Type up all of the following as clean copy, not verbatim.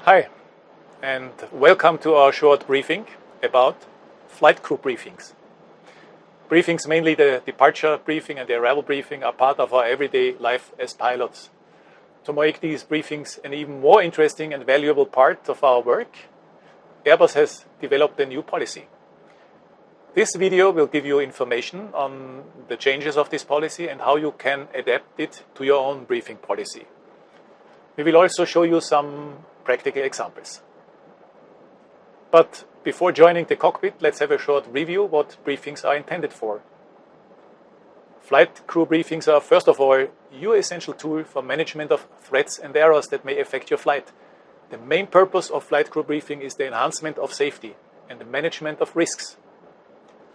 Hi, and welcome to our short briefing about flight crew briefings. Briefings, mainly the departure briefing and the arrival briefing, are part of our everyday life as pilots. To make these briefings an even more interesting and valuable part of our work, Airbus has developed a new policy. This video will give you information on the changes of this policy and how you can adapt it to your own briefing policy. We will also show you some practical examples. But before joining the cockpit, let's have a short review what briefings are intended for. Flight crew briefings are, first of all, your essential tool for management of threats and errors that may affect your flight. The main purpose of flight crew briefing is the enhancement of safety and the management of risks.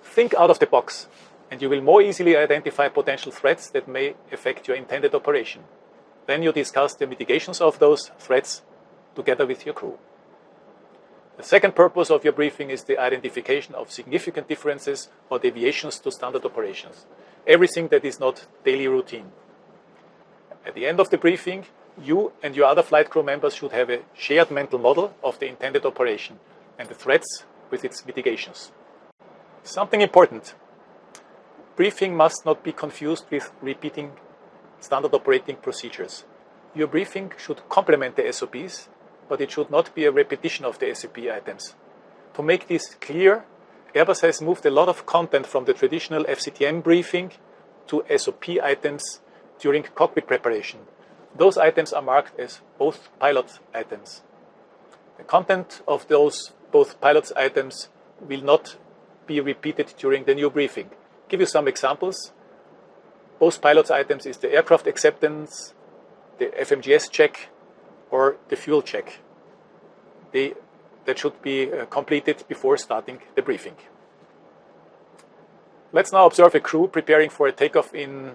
Think out of the box, and you will more easily identify potential threats that may affect your intended operation. Then you discuss the mitigations of those threats together with your crew. The second purpose of your briefing is the identification of significant differences or deviations to standard operations. Everything that is not daily routine. At the end of the briefing, you and your other flight crew members should have a shared mental model of the intended operation and the threats with its mitigations. Something important. Briefing must not be confused with repeating standard operating procedures. Your briefing should complement the SOPs, but it should not be a repetition of the SOP items. To make this clear, Airbus has moved a lot of content from the traditional FCTM briefing to SOP items during cockpit preparation. Those items are marked as both pilot items. The content of those both pilot items will not be repeated during the new briefing. Give you some examples. Both pilot items is the aircraft acceptance, the FMGS check, or the fuel check. That should be completed before starting the briefing. Let's now observe a crew preparing for a takeoff in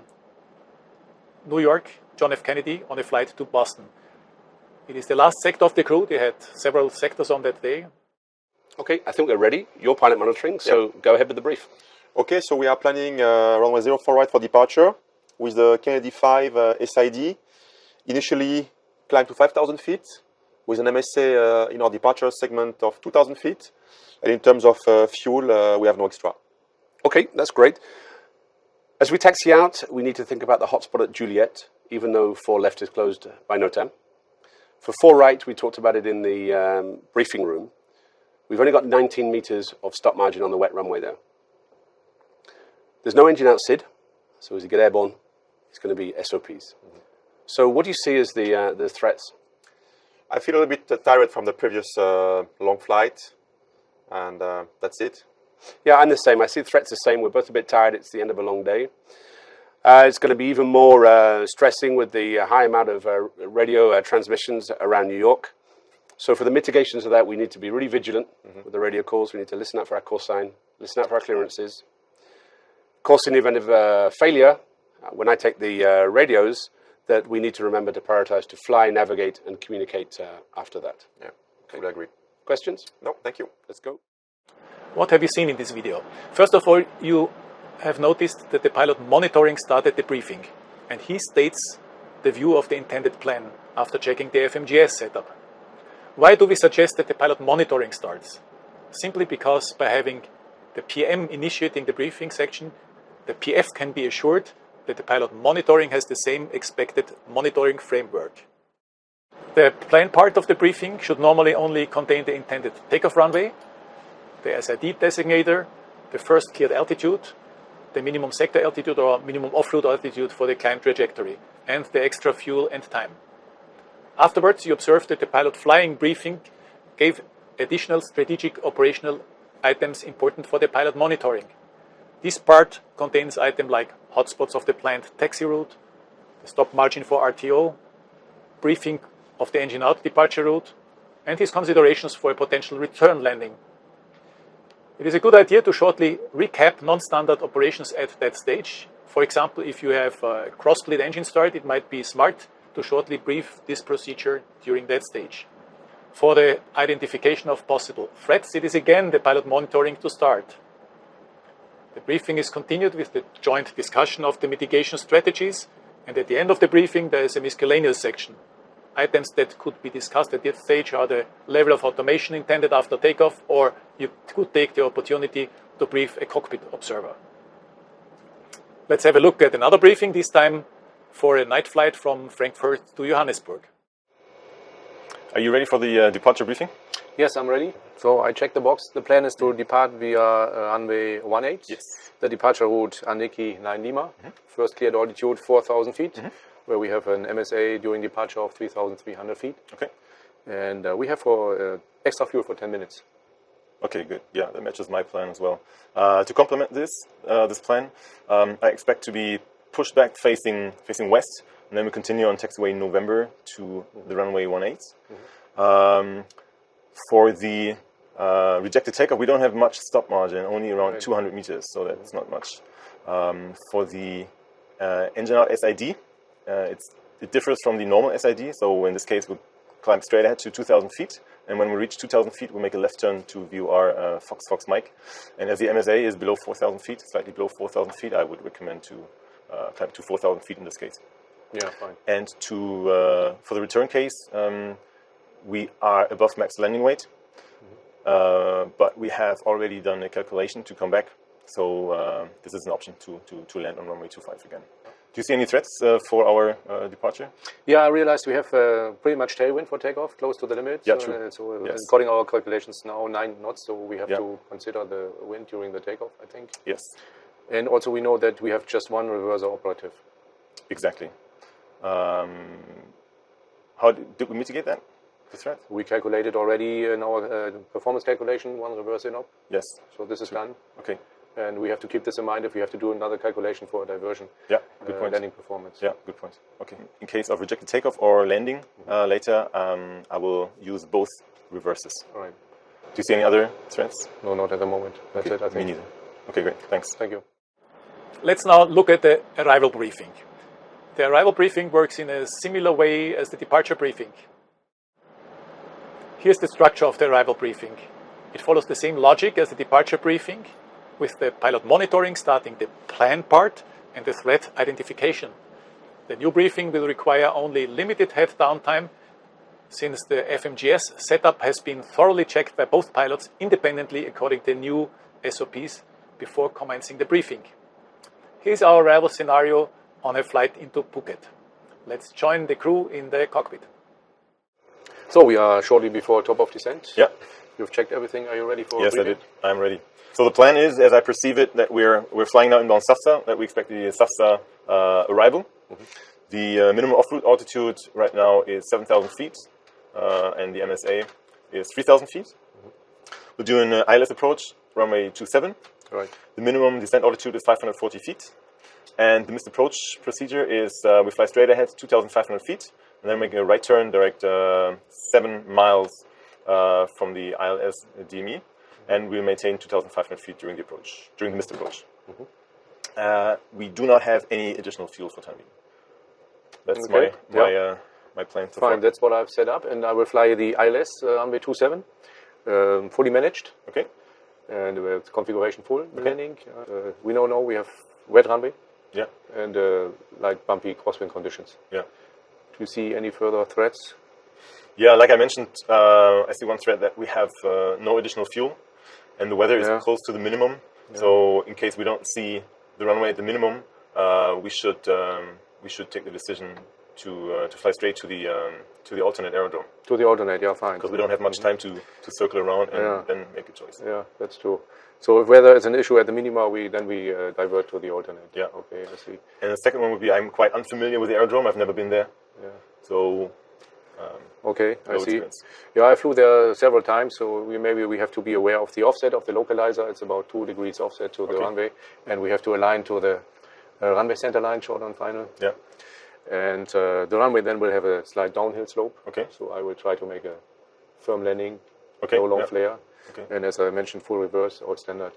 New York, John F. Kennedy, on a flight to Boston. It is the last sector of the crew. They had several sectors on that day. Okay, I think we're ready. You're pilot monitoring, so Go ahead with the brief. Okay, so we are planning runway 04 right for departure with the Kennedy 5 SID. Initially, climb to 5,000 feet with an MSA in our departure segment of 2,000 feet. And in terms of fuel, we have no extra. Okay, that's great. As we taxi out, we need to think about the hotspot at Juliet, even though 4 left is closed by NOTAM. For 4 right, we talked about it in the briefing room. We've only got 19 meters of stop margin on the wet runway there. There's no engine out SID, so as you get airborne, it's going to be SOPs. So what do you see as the threats? I feel a little bit tired from the previous long flight, and that's it. Yeah, I'm the same. I see the threats the same. We're both a bit tired. It's the end of a long day. It's going to be even more stressing with the high amount of radio transmissions around New York. So for the mitigations of that, we need to be really vigilant with the radio calls. We need to listen out for our call sign, listen out for our clearances. Of course, in the event of failure, when I take the radios, that we need to remember to prioritize to fly, navigate, and communicate after that. Yeah, I would agree. Questions? No, thank you. Let's go. What have you seen in this video? First of all, you have noticed that the pilot monitoring started the briefing, and he states the view of the intended plan after checking the FMGS setup. Why do we suggest that the pilot monitoring starts? Simply because by having the PM initiating the briefing section, the PF can be assured that the pilot monitoring has the same expected monitoring framework. The plan part of the briefing should normally only contain the intended takeoff runway, the SID designator, the first cleared altitude, the minimum sector altitude or minimum off-route altitude for the climb trajectory, and the extra fuel and time. Afterwards, you observe that the pilot flying briefing gave additional strategic operational items important for the pilot monitoring. This part contains items like hotspots of the planned taxi route, the stop margin for RTO, briefing of the engine out departure route, and his considerations for a potential return landing. It is a good idea to shortly recap non-standard operations at that stage. For example, if you have a cross-split engine start, it might be smart to shortly brief this procedure during that stage. For the identification of possible threats, it is again the pilot monitoring to start. The briefing is continued with the joint discussion of the mitigation strategies, and at the end of the briefing there is a miscellaneous section. items that could be discussed at this stage are the level of automation intended after takeoff, or you could take the opportunity to brief a cockpit observer. Let's have a look at another briefing, this time for a night flight from Frankfurt to Johannesburg. Are you ready for the departure briefing? Yes, I'm ready. So I checked the box. The plan is to depart via runway 18. Yes. The departure route Aniki 9 Lima. First cleared altitude 4,000 feet, where we have an MSA during departure of 3,300 feet. Okay. And we have for extra fuel for 10 minutes. Okay, good. Yeah, that matches my plan as well. To complement this plan, I expect to be pushed back facing west, and then we continue on taxiway in November to the runway 18. For the rejected takeoff, we don't have much stop margin, only around 200 meters, so that's not much. For the engine out SID, it differs from the normal SID, so in this case we'll climb straight ahead to 2,000 feet, and when we reach 2,000 feet we'll make a left turn to view our Fox mic. And as the MSA is below 4,000 feet, slightly below 4,000 feet, I would recommend to climb to 4,000 feet in this case. Yeah, fine. And for the return case, we are above max landing weight, but we have already done a calculation to come back, so this is an option to land on runway 25 again. Do you see any threats for our departure? Yeah, I realized we have pretty much tailwind for takeoff, close to the limit. Yeah, true. So Yes. according to our calculations now, 9 knots, so we have Yeah. to consider the wind during the takeoff, I think. Yes, And also we know that we have just one reverser operative. exactly. How did we mitigate that, the threat? We calculated already in our performance calculation one reverse in op. Yes. So this is done. Okay. And we have to keep this in mind if we have to do another calculation for a diversion. Yeah, good point. Landing performance. Yeah, good point. Okay. In case of rejected takeoff or landing later, I will use both reverses. All right. Do you see any other threats? No, not at the moment. That's it, I Me think. neither. Okay, great. Thanks. Thank you. Let's now look at the arrival briefing. The arrival briefing works in a similar way as the departure briefing. Here's the structure of the arrival briefing. It follows the same logic as the departure briefing, with the pilot monitoring starting the plan part and the threat identification. The new briefing will require only limited head downtime, since the FMGS setup has been thoroughly checked by both pilots independently according to new SOPs before commencing the briefing. Here's our arrival scenario on a flight into Phuket. Let's join the crew in the cockpit. So we are shortly before top of descent. Yeah. You've checked everything. Are you ready for Yes, I briefing? did. I'm ready. So the plan is, as I perceive it, that we're flying now inbound SAFSA, that we expect the SAFSA arrival. The minimum off-route altitude right now is 7,000 feet, and the MSA is 3,000 feet. We'll do an ILS approach, runway 27. Right. The minimum descent altitude is 540 feet. And the missed approach procedure is we fly straight ahead 2,500 feet, and then make a right turn direct 7 miles from the ILS DME, and we'll maintain 2,500 feet during the approach, during the missed approach. We do not have any additional fuel for time being. That's Okay. my plan so Fine, far. that's what I've set up. And I will fly the ILS runway 27, fully managed. Okay. And with configuration full landing. We know now we have wet runway Yeah. and like bumpy crosswind conditions. Yeah. Do you see any further threats? Yeah, like I mentioned, I see one threat that we have no additional fuel, and the weather is Yeah. close to the minimum. So in case we don't see the runway at the minimum, we should take the decision to fly straight to the alternate aerodrome, To the alternate, yeah, fine. because we don't have much time to circle around and Yeah. then make a choice. Yeah, that's true. So if weather is an issue at the minima, we divert to the alternate. Yeah. Okay, I see. And the second one would be I'm quite unfamiliar with the aerodrome. I've never been there, Yeah. so Okay, I no see. experience. Yeah, I flew there several times, so maybe we have to be aware of the offset of the localizer. It's about 2 degrees offset to the Okay. runway, and we have to align to the runway center line, short on final. Yeah. And the runway then will have a slight downhill slope. Okay. So I will try to make a firm landing, Okay. no long yeah. flare. Okay. And as I mentioned, full reverse, all standard.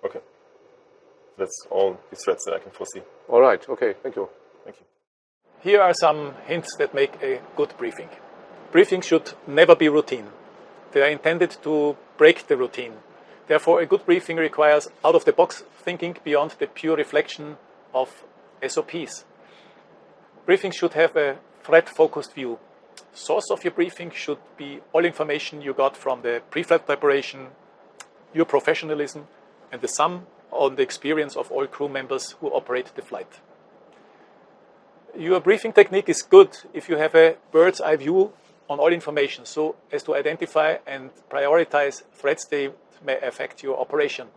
Okay. That's all the threats that I can foresee. All right, okay, thank you. Thank you. Here are some hints that make a good briefing. Briefings should never be routine. They are intended to break the routine. Therefore, a good briefing requires out-of-the-box thinking beyond the pure reflection of SOPs. Briefings should have a threat-focused view. Source of your briefing should be all information you got from the pre-flight preparation, your professionalism, and the sum on the experience of all crew members who operate the flight. Your briefing technique is good if you have a bird's eye view on all information, so as to identify and prioritize threats that may affect your operation.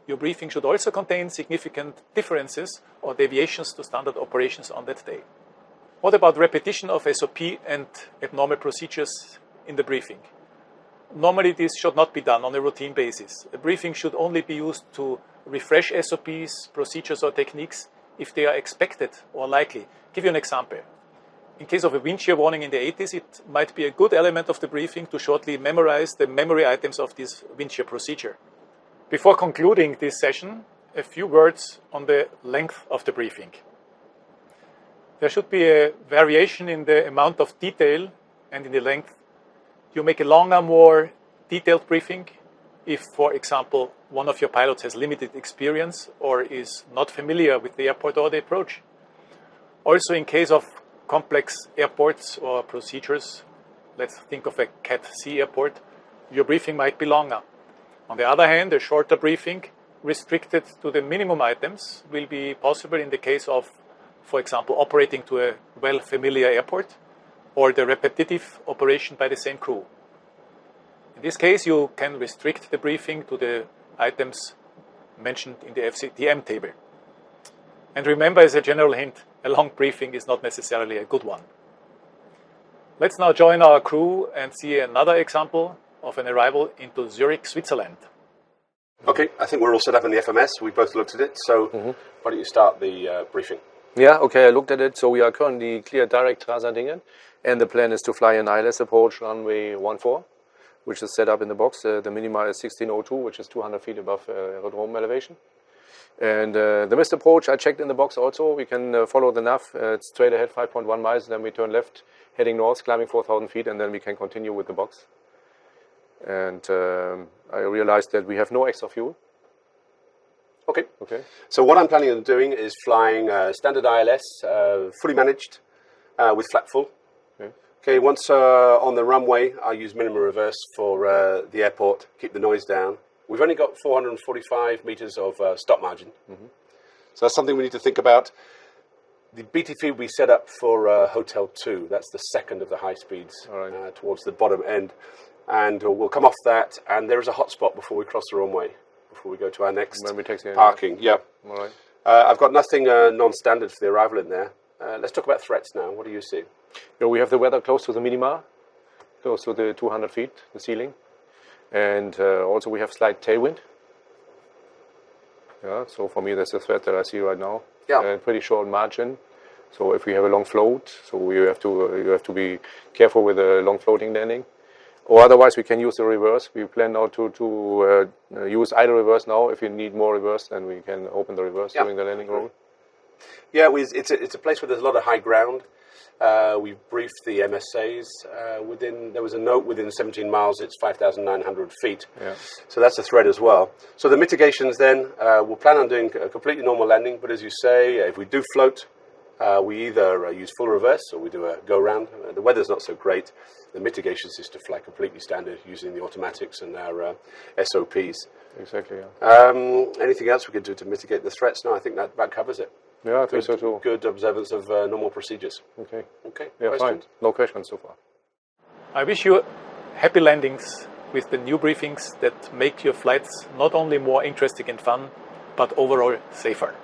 Your briefing should also contain significant differences or deviations to standard operations on that day. What about repetition of SOP and abnormal procedures in the briefing? Normally, this should not be done on a routine basis. A briefing should only be used to refresh SOPs, procedures, or techniques if they are expected or likely. Give you an example. In case of a wind shear warning in the 80s, it might be a good element of the briefing to shortly memorize the memory items of this wind shear procedure. Before concluding this session, a few words on the length of the briefing. There should be a variation in the amount of detail and in the length. You make a longer, more detailed briefing if, for example, one of your pilots has limited experience or is not familiar with the airport or the approach. Also, in case of complex airports or procedures, let's think of a Cat C airport, your briefing might be longer. On the other hand, a shorter briefing restricted to the minimum items will be possible in the case of, for example, operating to a well-familiar airport or the repetitive operation by the same crew. In this case, you can restrict the briefing to the items mentioned in the FCTM table. And remember, as a general hint, a long briefing is not necessarily a good one. Let's now join our crew and see another example of an arrival into Zurich, Switzerland. Okay, I think we're all set up in the FMS. We both looked at it, so why don't you start the briefing? Yeah, okay, I looked at it. So we are currently clear direct Trasandingen, and the plan is to fly an ILS approach runway 14, which is set up in the box. The minima is 1602, which is 200 feet above aerodrome elevation. And the missed approach, I checked in the box also. We can follow the nav. It's straight ahead, 5.1 miles, then we turn left, heading north, climbing 4,000 feet, and then we can continue with the box. And I realized that we have no extra fuel. Okay. Okay. So what I'm planning on doing is flying standard ILS, fully managed, with flat full. Okay, once on the runway, I'll use minimum reverse for the airport, keep the noise down. We've only got 445 meters of stop margin. So that's something we need to think about. The BTP we set up for Hotel 2, that's the second of the high speeds, towards the bottom end. And we'll come off that, and there is a hotspot before we cross the runway, before we go to our next parking. Yeah. All right. I've got nothing non-standard for the arrival in there. Let's talk about threats now. What do you see? Yeah, we have the weather close to the minima, close to the 200 feet, the ceiling. And also we have slight tailwind. Yeah, so for me that's a threat that I see right now. Yeah. Pretty short margin. So if we have a long float, so you have to be careful with a long floating landing. Or otherwise we can use the reverse. We plan now to use idle reverse now. If you need more reverse, then we can open the reverse during the landing roll. Yeah, it's a place where there's a lot of high ground. We've briefed the MSAs. There was a note within 17 miles, it's 5,900 feet. Yeah. So that's a threat as well. So the mitigations then, we'll plan on doing a completely normal landing, but as you say, if we do float, we either use full reverse or we do a go-round. The weather's not so great. The mitigations is to fly completely standard using the automatics and our SOPs. Exactly, yeah. Anything else we could do to mitigate the threats? No, I think that covers it. Yeah, I think so too. Good observance of normal procedures. Okay. Yeah, questions? Fine. No questions so far. I wish you happy landings with the new briefings that make your flights not only more interesting and fun, but overall safer.